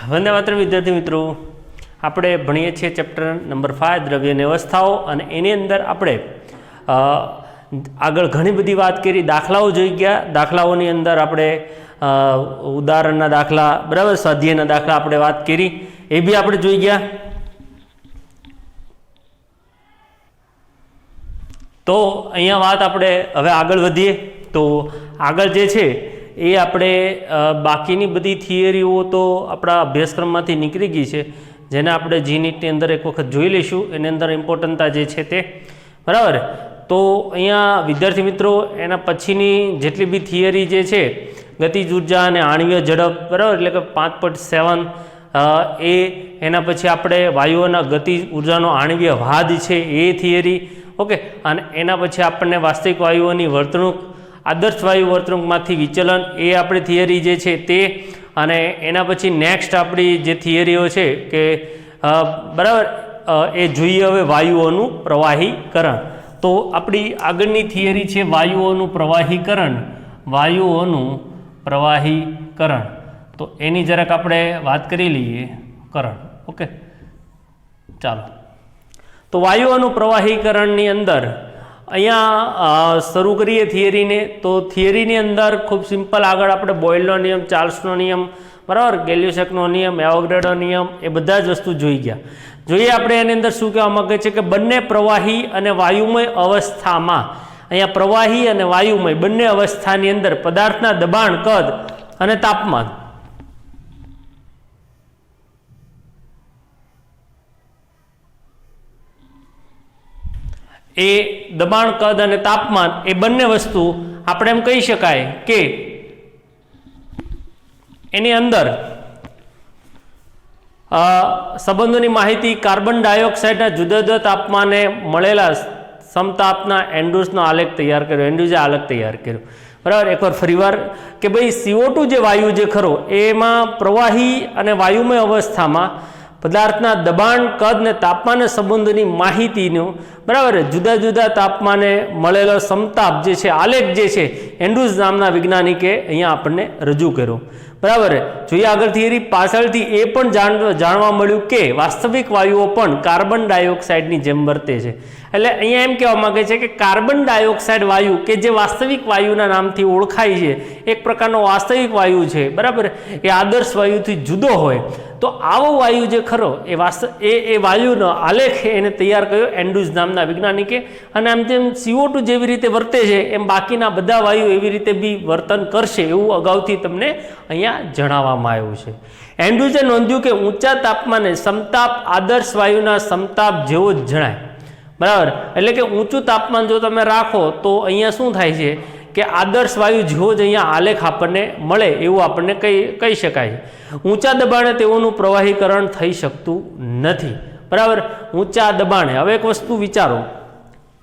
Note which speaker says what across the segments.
Speaker 1: વંદે માતરમ વિદ્યાર્થી મિત્રો, આપણે ભણીએ છીએ ચેપ્ટર નંબર 5 દ્રવ્યની અવસ્થાઓ, અને એની અંદર આપણે આગળ ઘણી બધી વાત કરી, દાખલાઓ જોઈ ગયા. દાખલાઓની અંદર આપણે ઉદાહરણના દાખલા, બરાબર, સ્વાધ્યાયના દાખલા આપણે વાત કરી, એ બી આપણે જોઈ ગયા. તો અહીંયા વાત આપણે હવે આગળ વધીએ. તો આગળ જે છે એ આપણે બાકીની બધી થિયરીઓ તો આપણા અભ્યાસક્રમમાંથી નીકળી ગઈ છે, જેને આપણે જીનીટની અંદર એક વખત જોઈ લઈશું. એની અંદર ઇમ્પોર્ટન્ટતા જે છે તે, બરાબર. તો અહીંયા વિદ્યાર્થી મિત્રો, એના પછીની જેટલી બી થિયરી જે છે, ગતિજ ઉર્જા અને આણ્વીય ઝડપ, બરાબર, એટલે કે 5.7 એના પછી આપણે વાયુઓના ગતિજ ઉર્જાનો આણ્વીય વાદ છે એ થિયરી, ઓકે. અને એના પછી આપણને વાસ્તવિક વાયુઓની વર્તણૂક, આદર્શ વાયુ વર્તણૂકમાંથી વિચલન, એ આપણી થિયરી જે છે તે. અને એના પછી નેક્સ્ટ આપણી જે થિયરીઓ છે કે બરાબર, એ જોઈએ હવે વાયુઓનું પ્રવાહીકરણ. તો આપણી આગળની થિયરી છે વાયુઓનું પ્રવાહીકરણ. વાયુઓનું પ્રવાહીકરણ, તો એની જરાક આપણે વાત કરી લઈએ. કરણ, ઓકે, ચાલો. તો વાયુઓનું પ્રવાહીકરણની અંદર અહીંયા શરૂ કરીએ થિયરીને. તો થિયરીની અંદર ખૂબ સિમ્પલ, આગળ આપણે બોયલનો નિયમ, ચાર્લ્સનો નિયમ, બરાબર, ગેલ્યુસેકનો નિયમ, એવોગાડ્રો નિયમ, એ બધા જ વસ્તુ જોઈ ગયા. જોઈએ આપણે એની અંદર શું કહેવા માંગે છે કે બંને પ્રવાહી અને વાયુમય અવસ્થામાં, અહીંયા પ્રવાહી અને વાયુમય બંને અવસ્થાની અંદર પદાર્થના દબાણ, કદ અને તાપમાન, એ દબાણ, કદ અને તાપમાન, એ બંને વસ્તુ આપણે એમ કહી શકાય કે એની અંદર સંબંધોની માહિતી કાર્બન ડાયોક્સાઇડના જુદા જુદા તાપમાને મળેલા સમતાપના એન્ડ્રુસનો આલેખ તૈયાર કર્યો. એન્ડ્રુસે આલેખ તૈયાર કર્યો, બરાબર. એકવાર ફરીવાર કે ભાઈ CO2 જે વાયુ જે ખરો, એમાં પ્રવાહી અને વાયુમય અવસ્થામાં પદાર્થના દબાણ, કદ ને તાપમાન સંબંધોની માહિતીનો, બરાબર, જુદા જુદા તાપમાને મળેલો સમતાપ જે છે, આલેખ જે છે, એન્ડ્રુસ નામના વૈજ્ઞાનિકે અહીંયા આપણને રજૂ કર્યો, બરાબર. જોઈએ આગળ થિયરી. પાછળથી એ પણ જાણવા મળ્યું કે વાસ્તવિક વાયુઓ પણ કાર્બન ડાયોક્સાઇડની જેમ વર્તે છે. એટલે અહીંયા એમ કહેવા માંગે છે કે કાર્બન ડાયોક્સાઇડ વાયુ, કે જે વાસ્તવિક વાયુના નામથી ઓળખાય છે, એક પ્રકારનો વાસ્તવિક વાયુ છે, બરાબર, એ આદર્શ વાયુથી જુદો હોય. તો આવો વાયુ જે ખરો એ વાયુનો આલેખ એને તૈયાર કર્યો એન્ડ્રુસ નામના વૈજ્ઞાનિકે. અને આમ જેમ CO2 જેવી રીતે વર્તે છે, એમ બાકીના બધા વાયુ એવી રીતે બી વર્તન કરશે, એવું અગાઉથી તમને અહીંયા જણાવવામાં આવ્યું છે. એન્ડ્રુસે નોંધ્યું કે ઊંચા તાપમાને સમતાપ આદર્શ વાયુના સમતાપ જેવો જ જણાય, બરાબર. એટલે કે ઊંચું તાપમાન જો તમે રાખો તો અહીંયા શું થાય છે કે આદર્શ વાયુ જેવો જ અહીંયા આલેખ આપણને મળે, એવું આપણને કહી શકાય. ઊંચા દબાણે તેઓનું પ્રવાહીકરણ થઈ શકતું નથી, બરાબર. ઊંચા દબાણે, હવે એક વસ્તુ વિચારો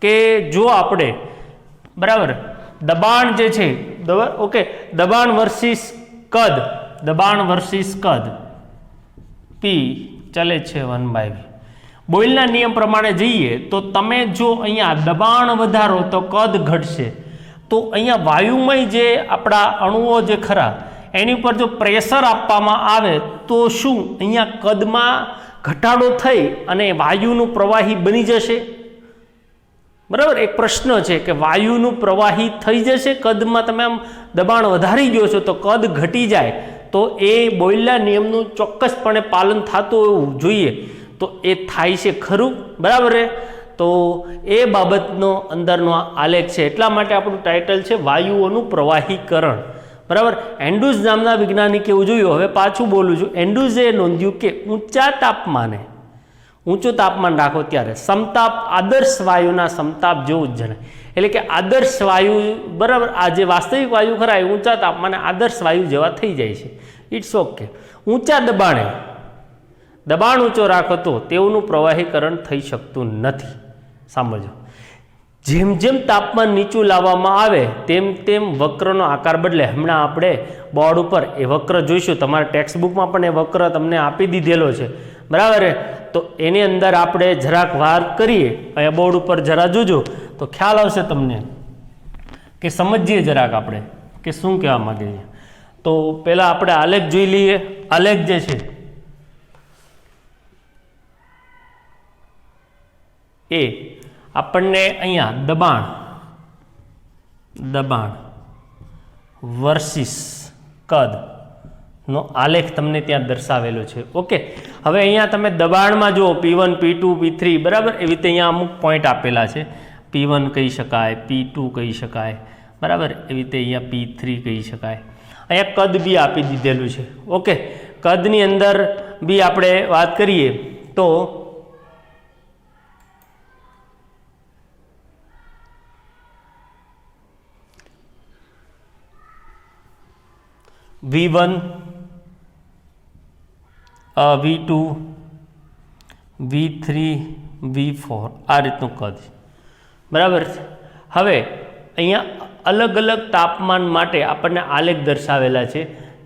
Speaker 1: કે જો આપણે, બરાબર, દબાણ જે છે, ઓકે, દબાણ વર્સિસ કદ, દબાણ વર્સિસ કદ P ચલે છે 1/v. બોયલના નિયમ પ્રમાણે જઈએ તો તમે જો અહીંયા દબાણ વધારો તો કદ ઘટશે. તો અહીંયા વાયુમય જે આપણા અણુઓ જે ખરા, એની ઉપર જો પ્રેશર આપવામાં આવે તો શું અહીંયા કદમાં ઘટાડો થઈ અને વાયુનું પ્રવાહી બની જશે? બરાબર, એક પ્રશ્ન છે કે વાયુનું પ્રવાહી થઈ જશે કદમાં? તમે આમ દબાણ વધારી ગયો છો તો કદ ઘટી જાય, તો એ બોયલના નિયમનું ચોક્કસપણે પાલન થતું હોવું જોઈએ. તો એ થાય છે ખરું, બરાબર. તો એ બાબતનો અંદરનો આલેખ છે. એટલા માટે આપણું ટાઇટલ છે વાયુઓનું પ્રવાહીકરણ, બરાબર. એન્ડ્રુસ નામના વૈજ્ઞાનિકે એવું જોયું. હવે પાછું બોલું છું. એન્ડ્રુસે નોંધ્યું કે ઊંચા તાપમાને, ઊંચું તાપમાન રાખો ત્યારે સમતાપ આદર્શ વાયુના સમતાપ જેવું જ જણાય. એટલે કે આદર્શ વાયુ, બરાબર, આ જે વાસ્તવિક વાયુ ખરા, એ ઊંચા તાપમાને આદર્શ વાયુ જેવા થઈ જાય છે. It's okay. ઊંચા દબાણે, દબાણ ઊંચો રાખો તો તેઓનું પ્રવાહીકરણ થઈ શકતું નથી. સાંભળજો, જેમ જેમ તાપમાન નીચું લાવવામાં આવે તેમ તેમ વક્રનો આકાર બદલે. હમણાં આપણે બોર્ડ ઉપર એ વક્ર જોઈશું, તમારા ટેક્સ્ટબુકમાં પણ એ વક્ર તમને આપી દીધેલો છે, બરાબર. તો એની અંદર આપણે જરાક વાર કરીએ, અહીંયા બોર્ડ ઉપર જરા જોજો તો ખ્યાલ આવશે તમને, કે સમજીએ જરાક આપણે કે શું કહેવા માંગે છે. તો પહેલાં આપણે આલેખ જોઈ લઈએ. આલેખ જે છે એ આપણને અહીંયા દબાણ વર્સિસ કદનો આલેખ તમને ત્યાં દર્શાવેલો છે. ઓકે, હવે અહીંયા તમે દબાણમાં જુઓ P1 P2 P3 બરાબર, એવી રીતે અહીંયા અમુક પોઈન્ટ આપેલા છે. P1 કહી શકાય, P2 કહી શકાય બરાબર, એવી રીતે અહીંયા P3 કહી શકાય. અહીંયા કદ બી આપી દીધેલું છે. ઓકે, કદની અંદર બી આપણે વાત કરીએ તો V1 V2 V3 V4 આ રીતનું કદ બરાબર છે. હવે અહીંયા અલગ અલગ તાપમાન માટે આપણને આલેખ દર્શાવેલા છે.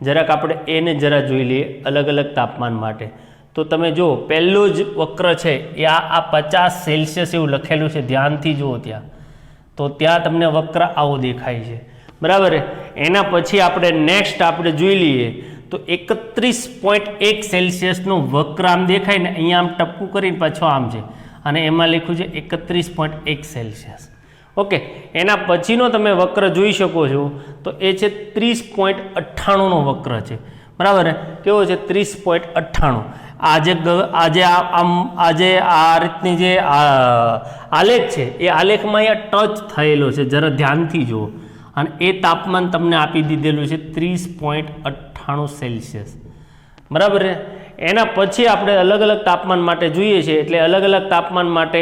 Speaker 1: જરાક આપણે એને જરા જોઈ લઈએ અલગ અલગ તાપમાન માટે. તો તમે જુઓ પહેલો જ વક્ર છે એ આ 50 સેલ્સિયસ એવું લખેલું છે, ધ્યાનથી જુઓ ત્યાં. તો ત્યાં તમને વક્ર આવો દેખાય છે બરાબર. એના પછી આપણે નેક્સ્ટ આપણે જોઈ લઈએ તો 31.1 સેલ્સિયસનો વક્ર આમ દેખાય ને, અહીંયા આમ ટપકું કરીને પાછો આમ છે અને એમાં લખ્યું છે 31.1 સેલ્સિયસ. ઓકે, એના પછીનો તમે વક્ર જોઈ શકો છો તો એ છે 30.98નો વક્ર છે બરાબર. કેવો છે? 30.98. આજે આ રીતની જે આલેખ છે એ આલેખમાં અહીંયા ટચ થયેલો છે, જરા ધ્યાનથી જુઓ. અને એ તાપમાન તમને આપી દીધેલું છે 30.98 સેલ્સિયસ બરાબર. એના પછી આપણે અલગ અલગ તાપમાન માટે જોઈએ છે, એટલે અલગ અલગ તાપમાન માટે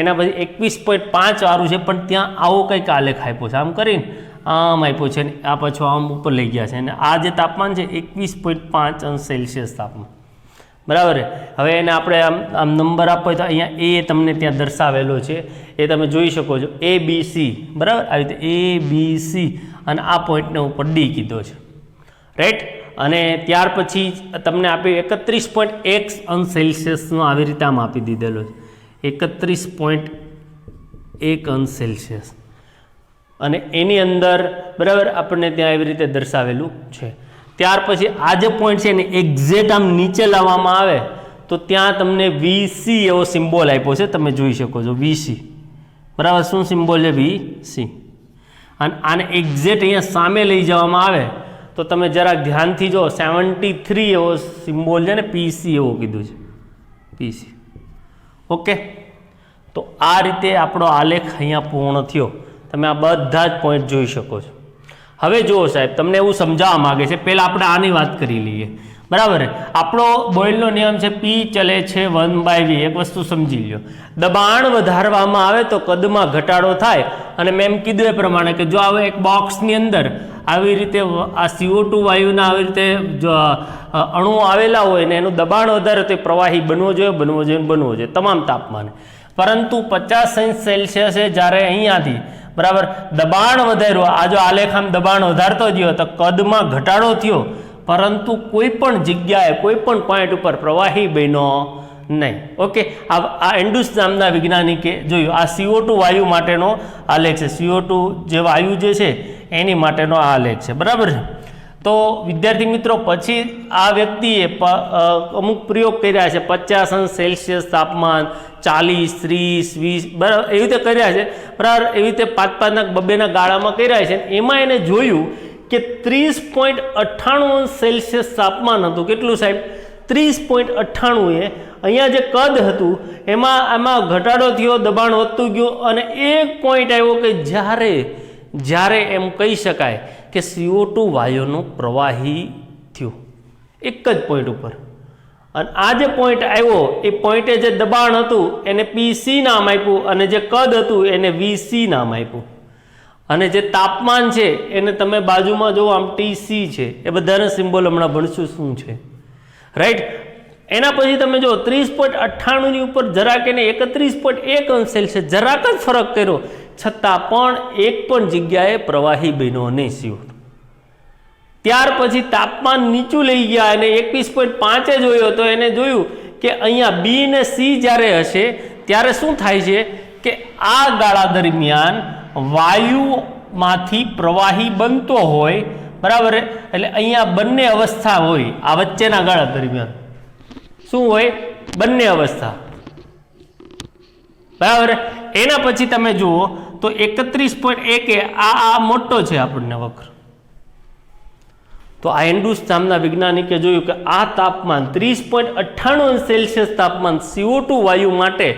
Speaker 1: એના પછી 21.5 વાળું છે, પણ ત્યાં આવો કંઈક આલેખ આપ્યો છે, આમ કરીને આમ આપ્યો છે ને આ પાછું આમ ઉપર લઈ ગયા છે. અને આ જે તાપમાન છે 21.5 સેલ્સિયસ તાપમાન બરાબર. હવે એને આપણે આમ નંબર આપવો હોય તો અહીંયા એ તમને ત્યાં દર્શાવેલો છે, એ તમે જોઈ શકો છો ABC બરાબર. આવી રીતે ABC અને આ પોઈન્ટને ઉપર ડી કીધો છે રાઈટ. અને ત્યાર પછી તમને આપ્યું 31.1 સેલ્સિયસનો આવી રીતે આમ આપી દીધેલો છે 31.1 સેલ્સિયસ. અને એની અંદર બરાબર આપણને ત્યાં એવી રીતે દર્શાવેલું છે. ત્યાર પછી આ જે પોઈન્ટ છે ને એક્ઝેક્ટ આમ નીચે લાવવામાં આવે તો ત્યાં તમને VC એવો સિમ્બોલ આપ્યો છે, તમે જોઈ શકો છો VC બરાબર. શું સિમ્બોલ છે? VC. અને આને એક્ઝેક્ટ અહીંયા સામે લઈ જવામાં આવે તો તમે જરાક ધ્યાનથી જો 73 એવો સિમ્બોલ છે ને PC એવો કીધું છે PC. ઓકે, તો આ રીતે આપણો આલેખ અહીંયા પૂર્ણ થયો. તમે આ બધા જ પોઈન્ટ જોઈ શકો છો. હવે જુઓ સાહેબ, તમને એવું સમજાવવા માગે છે, પહેલાં આપણે આની વાત કરી લઈએ બરાબર. આપણો બોયલનો નિયમ છે P ચલે છે 1/v. એક વસ્તુ સમજી લો, દબાણ વધારવામાં આવે તો કદમાં ઘટાડો થાય. અને મેં એમ કીધું એ પ્રમાણે કે જો આવે એક બોક્સની અંદર આવી રીતે આ CO2 વાયુના આવી રીતે અણુઓ આવેલા હોય ને એનું દબાણ વધારે તો પ્રવાહી બનવો જોઈએ તમામ તાપમાને. પરંતુ 50 સેલ્સિયસે જ્યારે અહીંયાથી બરાબર દબાણ વધાર્યું, આ જો આલેખ આમ દબાણ વધારતો ગયો તો કદમાં ઘટાડો થયો, પરંતુ કોઈ પણ જગ્યાએ કોઈ પણ પોઈન્ટ ઉપર પ્રવાહી બન્યો નહીં. ઓકે, આ એન્ડ્રુસ નામના વૈજ્ઞાનિકે જોયું. આ CO2 વાયુ માટેનો આલેખ છે, CO2 જે વાયુ જે છે એની માટેનો આ આલેખ છે બરાબર છે. તો વિદ્યાર્થી મિત્રો, પછી આ વ્યક્તિએ અમુક પ્રયોગ કર્યા છે 50 સેલ્સિયસ તાપમાન, 40, 30, 20 બરાબર એવી રીતે કર્યા છે બરાબર. એવી રીતે 5-5ના 2-2ના ગાળામાં કર્યા છે. એમાં એને જોયું કે 30.98 સેલ્સિયસ તાપમાન હતું. કેટલું સાહેબ? 30.98. અહીંયા જે કદ હતું એમાં ઘટાડો થયો, દબાણ વધતું ગયું. અને એક પોઈન્ટ આવ્યો કે જ્યારે એમ કહી શકાય કે CO2 વાયુનું પ્રવાહી થયું એક જ પોઈન્ટ ઉપર. અને આ જે પોઈન્ટ આવ્યો એ પોઈન્ટે જે દબાણ હતું એને PC નામ આપ્યું, અને જે કદ હતું એને VC નામ આપ્યું. અને જે તાપમાન છે એને તમે બાજુમાં જુઓ આમ TC છે. એ બધાના સિમ્બોલ હમણાં ભણશું શું છે રાઈટ. એના પછી તમે જો 30.98ની ઉપર જરાક એને 31.1 સેલ્સિયસ જરાક જ ફરક કર્યો, છતાં પણ એક પણ જગ્યાએ પ્રવાહી બન્યો નહીં CO2. ત્યાર પછી તાપમાન નીચું લઈ ગયા અને 21.5 જોયો તો એને જોયું કે અહીંયા B ને C જ્યારે હશે ત્યારે શું થાય છે કે આ ગાળા દરમિયાન વાયુમાંથી પ્રવાહી બનતો હોય બરાબર. એટલે અહીંયા બંને અવસ્થા હોય. આ વચ્ચેના ગાળા દરમિયાન શું હોય? બંને અવસ્થા. બરાબર. એના પછી તમે જુઓ તો 31.1 આ મોટો છે આપણને વક્ર. તો આ એન્ડ્રુસ નામના વૈજ્ઞાનિકે જોયું કે આ તાપમાન 30.98 તાપમાન CO2 વાયુ માટે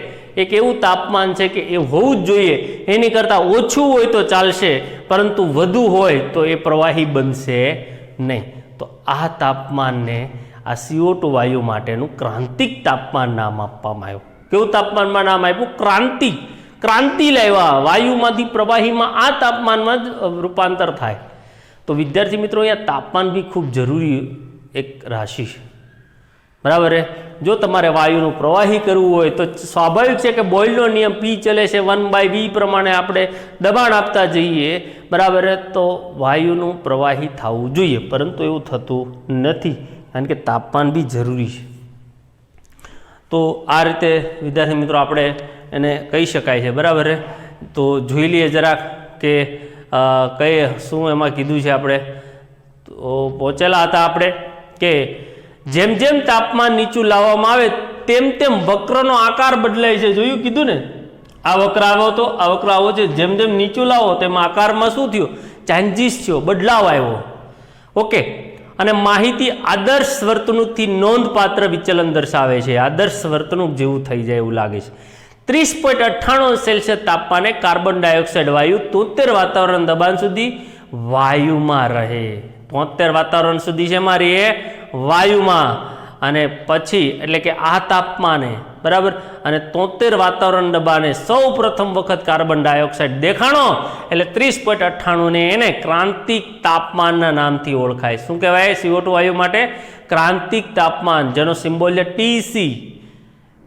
Speaker 1: એક એવું તાપમાન છે કે એ હોવું જ જોઈએ, એની કરતાં ઓછું હોય તો ચાલશે, પરંતુ વધુ હોય તો એ પ્રવાહી બનશે નહીં. તો આ તાપમાનને આ CO2 વાયુ માટેનું ક્રાંતિક તાપમાન નામ આપવામાં આવ્યું. કેવું તાપમાનમાં નામ આપ્યું? ક્રાંતિક. ક્રાંતિ લાવ્યા, વાયુમાંથી પ્રવાહીમાં આ તાપમાનમાં જ રૂપાંતર થાય. તો વિદ્યાર્થી મિત્રો, અહીંયા તાપમાન બી ખૂબ જરૂરી એક રાશિ છે. બરાબર છે. જો તમારે વાયુનું પ્રવાહી કરવું હોય તો સ્વાભાવિક છે કે બોયલનો નિયમ P ચલે છે 1/V પ્રમાણે આપણે દબાણ આપતા જઈએ. બરાબર છે. તો વાયુનું પ્રવાહી થવું જોઈએ, પરંતુ એવું થતું નથી, કારણ કે તાપમાન બી જરૂરી છે. તો આ રીતે વિદ્યાર્થી મિત્રો આપણે એને કહી શકાય છે. બરાબર છે. તો જોઈ લઈએ જરાક કે કઈ શું એમાં કીધું છે. આપણે તો પહોંચેલા હતા આપણે કે જેમ જેમ તાપમાન નીચું લાવવામાં આવે તેમ તેમ વક્રનો આકાર બદલાય છે. જોયું, કીધું ને, આ વક્ર આવ્યો તો આ વક્ર આવો છે, જેમ જેમ નીચું લાવો તેમ આકારમાં શું થયું? ચેન્જીસ થયો, બદલાવ આવ્યો. ઓકે. અને માહિતી આદર્શ વર્તણૂકથી નોંધપાત્ર વિચલન દર્શાવે છે. આદર્શ વર્તણૂક જેવું થઈ જાય એવું લાગે છે. 30.98 તાપમાને કાર્બન ડાયોક્સાઇડ વાયુ 73 વાતાવરણ દબાણ સુધી વાયુમાં રહે. 73 વાતાવરણ સુધી છે મારી એ વાયુમાં, અને પછી એટલે કે આ તાપમાને, બરાબર, અને 73 વાતાવરણ દબાણે સૌ પ્રથમ વખત કાર્બન ડાયોક્સાઇડ દેખાણો એટલે 30.98 ને એને ક્રાંતિક તાપમાનના નામથી ઓળખાય. શું કહેવાય? CO2 વાયુ માટે ક્રાંતિક તાપમાન, જેનો સિમ્બોલ છે TC.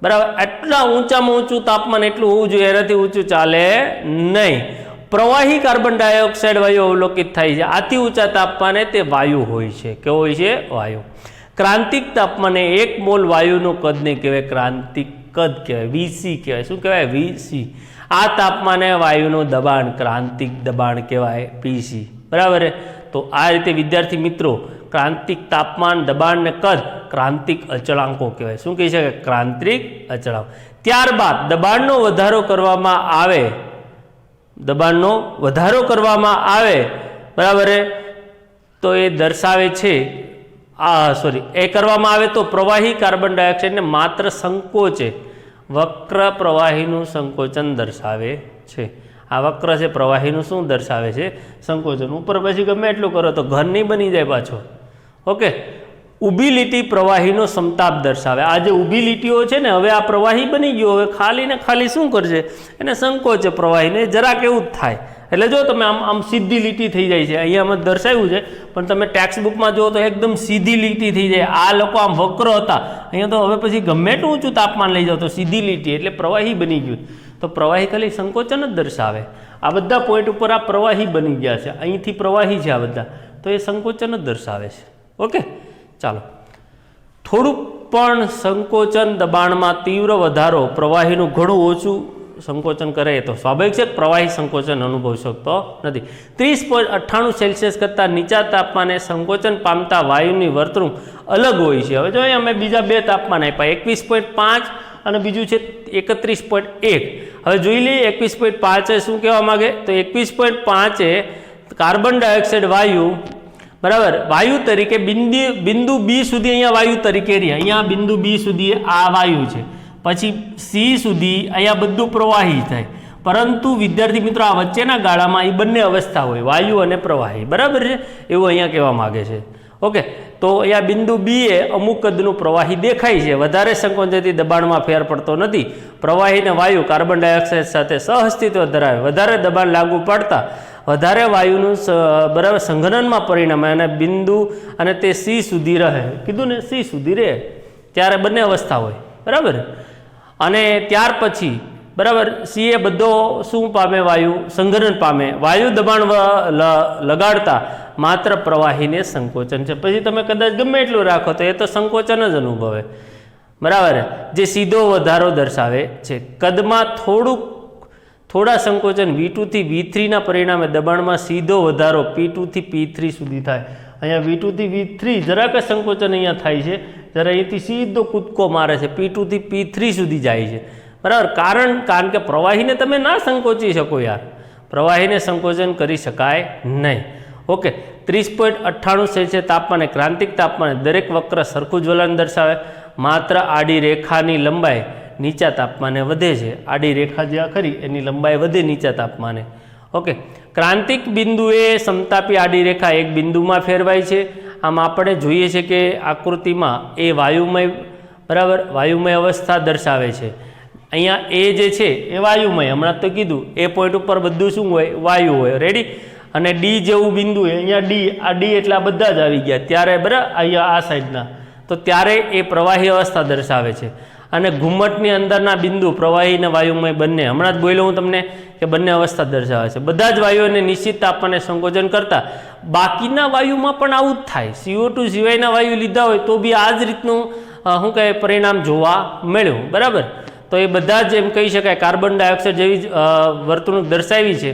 Speaker 1: બરાબર. એટલા ઊંચામાં ઊંચું તાપમાન એટલું હોવું જોઈએ, એનાથી ઊંચું ચાલે નહીં. પ્રવાહી કાર્બન ડાયોક્સાઇડ વાયુ અવલોકિત થાય છે. આથી ઊંચા તાપમાને તે વાયુ હોય છે. કેવો હોય છે? વાયુ. ક્રાંતિક તાપમાને 1 મોલ વાયુનું કદને કહેવાય ક્રાંતિક કદ કહેવાય, VC કહેવાય. શું કહેવાય? VC. આ તાપમાને વાયુનું દબાણ ક્રાંતિક દબાણ કહેવાય, PC. બરાબર. તો આ રીતે વિદ્યાર્થી મિત્રો, ક્રાંતિક તાપમાન, દબાણ ને કદ ક્રાંતિક અચળાંકો કહેવાય. શું કહી શકાય? ક્રાંતિક અચળાંક. ત્યારબાદ દબાણનો વધારો કરવામાં આવે, દબાણનો વધારો કરવામાં આવે, બરાબર, તો એ દર્શાવે છે એ કરવામાં આવે તો પ્રવાહી કાર્બન ડાયોક્સાઇડને માત્ર સંકોચે, વક્ર પ્રવાહીનું સંકોચન દર્શાવે છે. આ વક્ર છે પ્રવાહીનું શું દર્શાવે છે? સંકોચન. ઉપર પછી ગમે એટલું કરો તો ઘર નહીં બની જાય પાછો. ઓકે. ઊભી લીટી પ્રવાહીનો સમતાપ દર્શાવે. આ જે ઊભી લીટીઓ છે ને, હવે આ પ્રવાહી બની ગયો, હવે ખાલી ને ખાલી શું કરશે? એને સંકોચે પ્રવાહીને, જરાક એવું જ થાય. એટલે જો તમે આમ સીધી લીટી થઈ જાય છે, અહીંયામાં દર્શાવ્યું છે, પણ તમે ટેક્સ્ટ બુકમાં જુઓ તો એકદમ સીધી લીટી થઈ જાય. આ લોકો આમ વક્ર હતા, અહીંયા તો હવે પછી ગમે એટલું ઊંચું તાપમાન લઈ જાઓ તો સીધી લીટી, એટલે પ્રવાહી બની ગયું. તો પ્રવાહી ખાલી સંકોચન જ દર્શાવે. આ બધા પોઈન્ટ ઉપર આ પ્રવાહી બની ગયા છે, અહીંથી પ્રવાહી છે આ બધા, તો એ સંકોચન જ દર્શાવે છે. ઓકે. ચાલો, થોડુંક પણ સંકોચન દબાણમાં તીવ્ર વધારો પ્રવાહીનું ઘણું ઓછું સંકોચન કરે તો સ્વાભાવિક છે પ્રવાહી સંકોચન અનુભવી શકતો નથી. 30.98 કરતાં નીચા તાપમાને સંકોચન પામતા વાયુની વર્તણૂક અલગ હોય છે. હવે જો અહીંયા અમે બીજા બે તાપમાન આપ્યા, 21.5 અને બીજું છે 31.1. હવે જોઈ લઈએ 21.5 શું કહેવા માગે? તો 21.5 કાર્બન ડાયોક્સાઇડ વાયુ, બરાબર, વાયુ તરીકે બિંદુ B સુધી અહીંયા વાયુ તરીકે રહ્યા. અહીંયા બિંદુ B સુધી આ વાયુ છે, પછી C સુધી અહીંયા બધું પ્રવાહી થાય. પરંતુ વિદ્યાર્થી મિત્રો, આ વચ્ચેના ગાળામાં એ બંને અવસ્થા હોય, વાયુ અને પ્રવાહી. બરાબર છે, એવું અહીંયા કહેવા માગે છે. ઓકે. તો અહીંયા બિંદુ B એ અમુક કદનું પ્રવાહી દેખાય છે. વધારે સંકોચનથી દબાણમાં ફેર પડતો નથી. પ્રવાહી અને વાયુ કાર્બન ડાયોક્સાઇડ સાથે સહઅસ્તિત્વ ધરાવે. વધારે દબાણ લાગુ પડતા વધારે વાયુનું બરાબર સંઘનનમાં પરિણમે અને બિંદુ અને તે C સુધી રહે. કીધું ને, C સુધી રહે, ત્યારે બંને અવસ્થા હોય. બરાબર. અને ત્યાર પછી બરાબર C એ બધો શું પામે? વાયુ સંઘનન પામે. વાયુ દબાણ લગાડતા માત્ર પ્રવાહીને સંકોચન છે. પછી તમે કદાચ ગમે એટલું રાખો તો એ તો સંકોચન જ અનુભવે. બરાબર. જે સીધો વધારો દર્શાવે છે. કદમાં થોડા સંકોચન V2 થી V3 ના પરિણામે દબાણમાં સીધો વધારો P2 થી P3 સુધી થાય. અહીંયા V2 થી V3 જરાક સંકોચન અહીંયા થાય છે, જ્યારે અહીંથી સીધો કૂદકો મારે છે, P2 થી P3 સુધી જાય છે. બરાબર. કારણ કે પ્રવાહીને તમે ના સંકોચી શકો યાર, પ્રવાહીને સંકોચન કરી શકાય નહીં. ઓકે, 30.98 સેલ્સિયસ તાપમાને ક્રાંતિક તાપમાને દરેક વક્ર સરખું જ્વલન દર્શાવે. માત્ર આડી રેખાની લંબાઈ નીચા તાપમાને વધે છે. આડી રેખા જે ખરી એની લંબાઈ વધે નીચા તાપમાને. ઓકે, ક્રાંતિક બિંદુએ સમતાપી આડી રેખા એક બિંદુમાં ફેરવાય છે. આમ આપણે જોઈએ છે કે આકૃતિમાં એ વાયુમય, બરાબર, વાયુમય અવસ્થા દર્શાવે છે. અહીંયા એ જે છે એ વાયુમય, હમણાં તો કીધું એ પોઈન્ટ ઉપર બધું શું હોય, વાયુ હોય. રેડી. અને ડી જેવું બિંદુ અહીંયા ડી, આ ડી એટલે આ બધા જ આવી ગયા ત્યારે, બરાબર, અહીંયા આ સાઈડના, તો ત્યારે એ પ્રવાહી અવસ્થા દર્શાવે છે. અને ઘુમ્મટની અંદરના બિંદુ પ્રવાહી અને વાયુમય બંને, હમણાં જ બોલ્યો હું તમને કે બંને અવસ્થા દર્શાવે છે. બધા જ વાયુઓને નિશ્ચિત તાપમાને સંકોચન કરતા બાકીના વાયુમાં પણ આવું જ થાય. CO2 સિવાયના વાયુ લીધા હોય તો બી આ જ રીતનું શું કહે પરિણામ જોવા મળ્યું. બરાબર. તો એ બધા જ એમ કહી શકાય કાર્બન ડાયોક્સાઇડ જેવી જ વર્તણૂક દર્શાવી છે.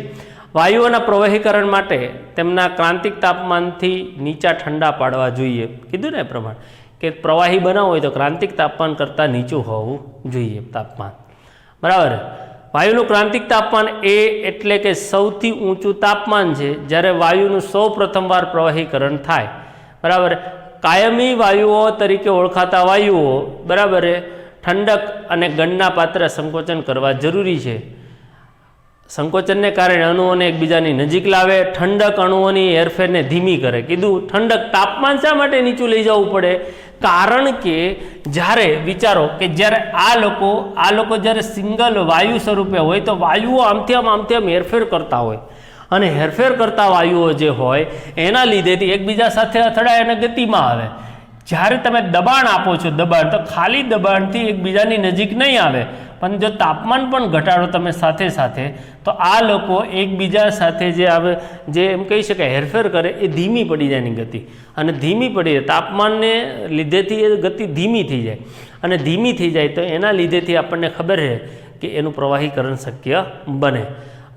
Speaker 1: વાયુઓના પ્રવાહીકરણ માટે તેમના ક્રાંતિક તાપમાનથી નીચા ઠંડા પાડવા જોઈએ. કીધું ને એ પ્રમાણે કે પ્રવાહી બનાવવું હોય તો ક્રાંતિક તાપમાન કરતાં નીચું હોવું જોઈએ તાપમાન. બરાબર. વાયુનું ક્રાંતિક તાપમાન એ એટલે કે સૌથી ઊંચું તાપમાન છે જ્યારે વાયુનું સૌ પ્રથમવાર પ્રવાહીકરણ થાય. બરાબર. કાયમી વાયુઓ તરીકે ઓળખાતા વાયુઓ, બરાબર, ઠંડક અને ગંડના પાત્ર સંકોચન કરવા જરૂરી છે. સંકોચનને કારણે અણુઓને એકબીજાની નજીક લાવે. ઠંડક અણુઓની હેરફેરને ધીમી કરે. કીધું ઠંડક તાપમાન શા માટે નીચું લઈ જવું પડે? કારણ કે જ્યારે વિચારો કે જ્યારે આ લોકો જ્યારે સિંગલ વાયુ સ્વરૂપે હોય તો વાયુઓ આમથી આમ હેરફેર કરતા હોય, અને હેરફેર કરતા વાયુઓ જે હોય એના લીધેથી એકબીજા સાથે અથડાય અને ગતિમાં આવે. જ્યારે તમે દબાણ આપો છો, દબાણ તો ખાલી દબાણથી એકબીજાની નજીક નહીં આવે, પણ જો તાપમાન પણ ઘટાડો તમે સાથે સાથે, તો આ લોકો એકબીજા સાથે જે આવે, જે એમ કહી શકાય હેરફેર કરે, એ ધીમી પડી જાય એની ગતિ. અને ધીમી પડી જાય તાપમાનને લીધેથી એ ગતિ ધીમી થઈ જાય, અને ધીમી થઈ જાય તો એના લીધેથી આપણને ખબર છે કે એનું પ્રવાહીકરણ શક્ય બને.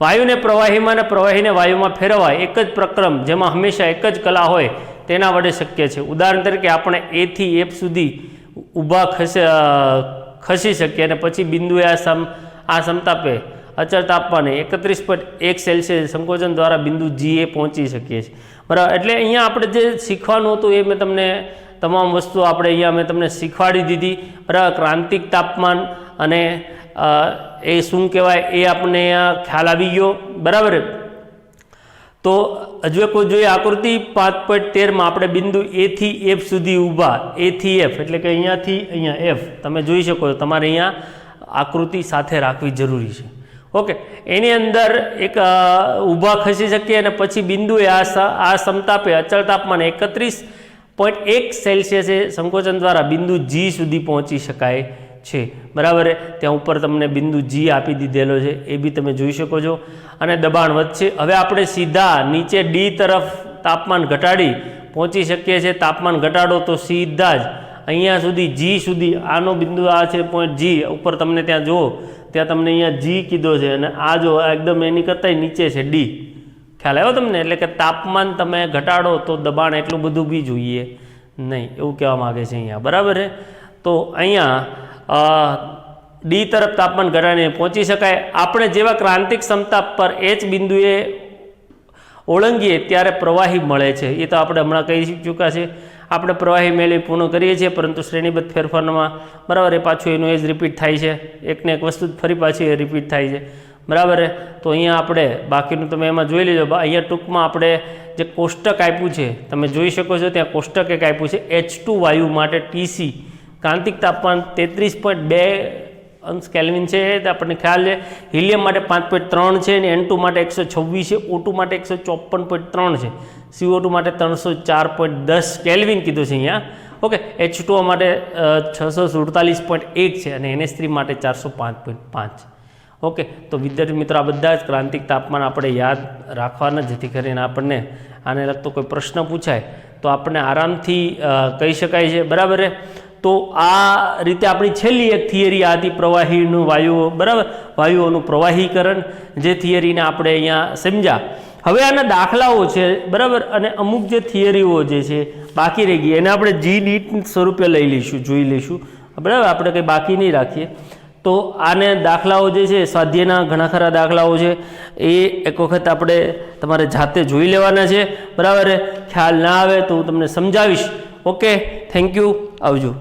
Speaker 1: વાયુને પ્રવાહીમાં અને પ્રવાહીને વાયુમાં ફેરવવા એક જ પ્રક્રમ જેમાં હંમેશા એક જ કલા હોય તેના વડે શક્ય છે. ઉદાહરણ તરીકે આપણે A થી F સુધી ઊભા ખસી શકીએ અને પછી બિંદુએ આ સમતાપે અચળ તાપમાને 31.1 સેલ્સિયસ સંકોચન દ્વારા બિંદુ G એ પહોંચી શકીએ છીએ. બરાબર. એટલે અહીંયા આપણે જે શીખવાનું હતું એ મેં તમને તમામ વસ્તુ આપણે અહીંયા મેં તમને શીખવાડી દીધી. બરાબર. ક્રાંતિક તાપમાન અને એ શું કહેવાય એ આપણને અહીંયા ખ્યાલ આવી ગયો. બરાબર. તો હજુ કોઈ જોઈએ આકૃતિ 5.13માં આપણે બિંદુ A થી F સુધી ઊભા, A થી F એટલે કે અહીંયાથી અહીંયા F તમે જોઈ શકો છો. તમારે અહીંયા આકૃતિ સાથે રાખવી જરૂરી છે. ઓકે, એની અંદર એક ઊભા ખસી શકીએ અને પછી બિંદુએ આ સમતાપે અચળ તાપમાન 31.1 સેલ્સિયસે સંકોચન દ્વારા બિંદુ G સુધી પહોંચી શકાય છે. બરાબર. ત્યાં ઉપર તમને બિંદુ G આપી દીધેલો છે, એ બી તમે જોઈ શકો છો. અને દબાણ વધશે. હવે આપણે સીધા નીચે D તરફ તાપમાન ઘટાડી પહોંચી શકીએ છીએ. તાપમાન ઘટાડો તો સીધા જ અહીંયા સુધી G સુધી, આનો બિંદુ આ છે પોઈન્ટ G ઉપર, તમને ત્યાં જુઓ ત્યાં તમને અહીંયા G કીધો છે, અને આ જો એકદમ એની કરતાં નીચે છે D. ખ્યાલ આવ્યો તમને? એટલે કે તાપમાન તમે ઘટાડો તો દબાણ એટલું બધું બી જોઈએ નહીં, એવું કહેવા માગે છે અહીંયા. બરાબર છે. તો અહીંયા D તરફ તાપમાન ઘટાડીને પહોંચી શકાય. આપણે જેવા ક્રાંતિક સમતાપ પર H બિંદુએ ઓળંગીએ ત્યારે પ્રવાહી મળે છે. એ તો આપણે હમણાં કહી ચૂક્યા છે. આપણે પ્રવાહી મેળવી પૂર્ણ કરીએ છીએ, પરંતુ શ્રેણીબદ્ધ ફેરફારમાં, બરાબર, એ પાછું એનું એ જ રિપીટ થાય છે. એકને એક વસ્તુ ફરી પાછી એ રિપીટ થાય છે. બરાબર. તો અહીંયા આપણે બાકીનું તમે એમાં જોઈ લેજો. અહીંયા ટૂંકમાં આપણે જે કોષ્ટક આપ્યું છે તમે જોઈ શકો છો. ત્યાં કોષ્ટક એક આપ્યું છે H2 વાયુ માટે TC ક્રાંતિક તાપમાન 33.2 અંશ કેલ્વિન છે, આપણને ખ્યાલ છે. હિલિયમ માટે 5.3 છે, અને N2 માટે 126 છે, O2 માટે 154.3 છે, CO2 માટે 304.10 કેલ્વિન કીધું છે અહીંયા. ઓકે, H2O માટે 647.1 છે, અને NH3 માટે 405.5. ઓકે, તો વિદ્યાર્થી મિત્રો આ બધા જ ક્રાંતિક તાપમાન આપણે યાદ રાખવાના, જેથી કરીને આપણને આને લગતો કોઈ પ્રશ્ન પૂછાય તો આપણને આરામથી કહી શકાય છે. બરાબર. તો આ રીતે આપણી છેલ્લી એક થિયરી આ હતી પ્રવાહીનું વાયુઓ, બરાબર, વાયુઓનું પ્રવાહીકરણ, જે થિયરીને આપણે અહીંયા સમજ્યા. હવે આના દાખલાઓ છે, બરાબર, અને અમુક જે થિયરીઓ જે છે બાકી રહી ગઈ એને આપણે GD સ્વરૂપે લઈ લઈશું, જોઈ લઈશું. બરાબર. આપણે કંઈ બાકી નહીં રાખીએ. તો આને દાખલાઓ જે છે સ્વાધ્યાયના ઘણા ખરા દાખલાઓ છે એ એક વખત આપણે તમારે જાતે જોઈ લેવાના છે, બરાબર. ખ્યાલ ના આવે તો હું તમને સમજાવીશ. ઓકે, થેન્ક યુ, આવજો.